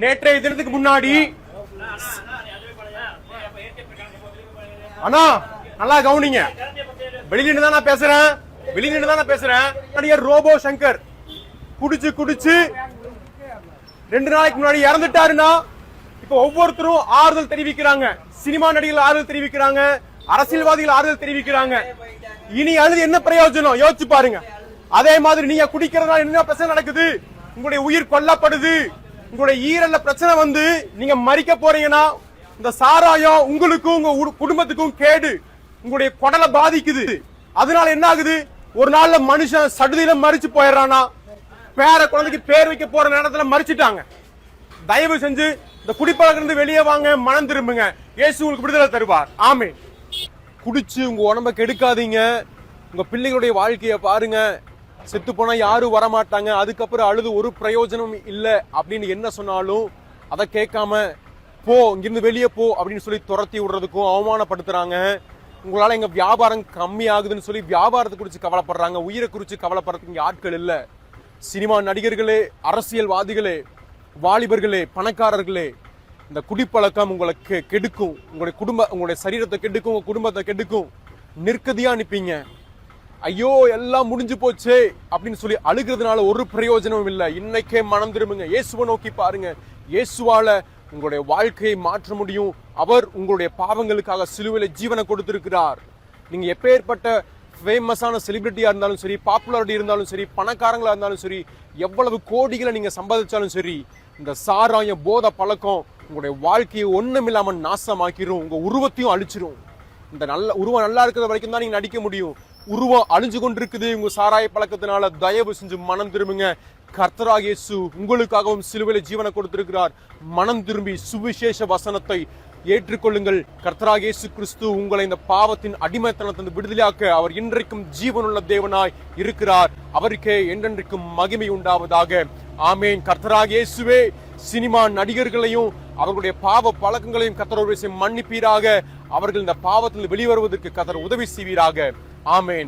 நேற்றைய தினத்துக்கு முன்னாடி அண்ணா நல்லா கவனிங்க. வெளியிட்டு தான் நான் பேசுறேன். நடிகர் ரோபோ சங்கர் குடிச்சு 2 நாளைக்கு முன்னாடி இறந்துட்டாருன்னா இப்ப ஒவ்வொருத்தரும் ஆறுதல் தெரிவிக்கிறாங்க. சினிமா நடிகர்கள் ஆறுதல் தெரிவிக்கிறாங்க, அரசியல்வாதிகள் ஆறுதல் தெரிவிக்கிறாங்க. இனி அழுது என்ன பிரயோஜனம் யோசிச்சு பாருங்க. அதே மாதிரி நீங்க குடிக்கிறதுனால என்ன பிரச்சனை நடக்குது? உங்களுடைய உயிர் கொல்லப்படுது, உங்களுடைய ஈரல்ல பிரச்சனை வந்து நீங்க மரிக்க போறீங்கன்னா இந்த சாராயம் உங்களுக்கும் உங்க குடும்பத்துக்கும் கேடு, உங்களுடைய குடலை பாதிக்குது. அதனால என்ன ஆகுது? ஒரு நாள்ல மனுஷன் சடுதியில மரிச்சு போயிடறானா, பேர குழந்தைக்கு பேர் வைக்க போற நேரத்துல மரிச்சிட்டாங்க. தயவு செஞ்சு இந்த குடிப்பழக்கம் இருந்து வெளியே வாங்க, மனம் திரும்புங்க. இயேசு உங்களுக்கு விடுதலை தருவார். ஆமென். குடிச்சு உங்க உடம்ப கெடுக்காதீங்க. உங்க பிள்ளைகளுடைய வாழ்க்கைய பாருங்க. செத்து போனா யாரும் வரமாட்டாங்க. அதுக்கப்புறம் அழுது ஒரு பிரயோஜனம் இல்ல அப்படின்னு என்ன சொன்னாலும் அதை கேட்காம போ, இங்கிருந்து வெளியே போ அப்படின்னு சொல்லி துரத்தி விடுறதுக்கும் அவமானப்படுத்துறாங்க. உங்களால எங்க வியாபாரம் கம்மி ஆகுதுன்னு சொல்லி வியாபாரத்தை குறிச்சு கவலைப்படுறாங்க. உயிரை குறிச்சு கவலைப்படுறதுக்கு ஆட்கள் இல்ல. சினிமா நடிகர்களே, அரசியல்வாதிகளே, வாலிபர்களே, பணக்காரர்களே, இந்த குடிப்பழக்கம் உங்களை கெடுக்கும். உங்களுடைய சரீரத்தை கெடுக்கும், உங்க குடும்பத்தை கெடுக்கும். நிற்கதியா நிப்பீங்க. ஐயோ எல்லாம் முடிஞ்சு போச்சே அப்படின்னு சொல்லி அழுகிறதுனால ஒரு பிரயோஜனமும் இல்லை. இன்னைக்கே மனம் திரும்புங்க. இயேசுவை நோக்கி பாருங்க. இயேசுவால உங்களுடைய வாழ்க்கையை மாற்ற முடியும். அவர் உங்களுடைய பாவங்களுக்காக சிலுவையில ஜீவனை கொடுத்திருக்கிறார். நீங்க எப்பேற்பட்ட ஃபேமஸான செலிபிரிட்டியா இருந்தாலும் சரி, பாப்புலாரிட்டி இருந்தாலும் சரி, பணக்காரங்களா இருந்தாலும் சரி, எவ்வளவு கோடிகளை நீங்க சம்பாதிச்சாலும் சரி, இந்த சாராயம் போத பழக்கம் உங்களுடைய வாழ்க்கையை ஒண்ணுமில்லாம நாசமாக்கிரும். உங்க உருவத்தையும் அழிச்சிரும். இந்த நல்ல உருவம் நல்லா இருக்கிற வரைக்கும் தான் நீங்க நடிக்க முடியும். உருவம் அழிஞ்சு கொண்டிருக்குது உங்க சாராய பழக்கத்தினால. தயவு செஞ்சு மனம் திரும்புங்க. கர்த்தராகிய இயேசு உங்களுக்காகவும் சிலுவையில ஜீவனை கொடுத்திருக்கிறார். மனம் திரும்பி சுவிசேஷ வசனத்தை ஏற்றுக்கொள்ளுங்கள். கர்த்தராகிய இயேசு கிறிஸ்து உங்களை இந்த பாவத்தின் அடிமைத்தனத்திலிருந்து விடுதலையாக்க அவர் இன்றைக்கும் ஜீவனுள்ள தேவனாய் இருக்கிறார். அவருக்கே என்றென்றைக்கும் மகிமை உண்டாவதாக. ஆமேன். கர்த்தராகிய இயேசுவே சினிமா நடிகர்களையும் அவர்களுடைய பாவ பழக்கங்களையும் கர்த்தர் மன்னிப்பீராக. அவர்கள் இந்த பாவத்தில் வெளிவருவதற்கு கர்த்தர் உதவி செய்வீராக. ஆமேன்.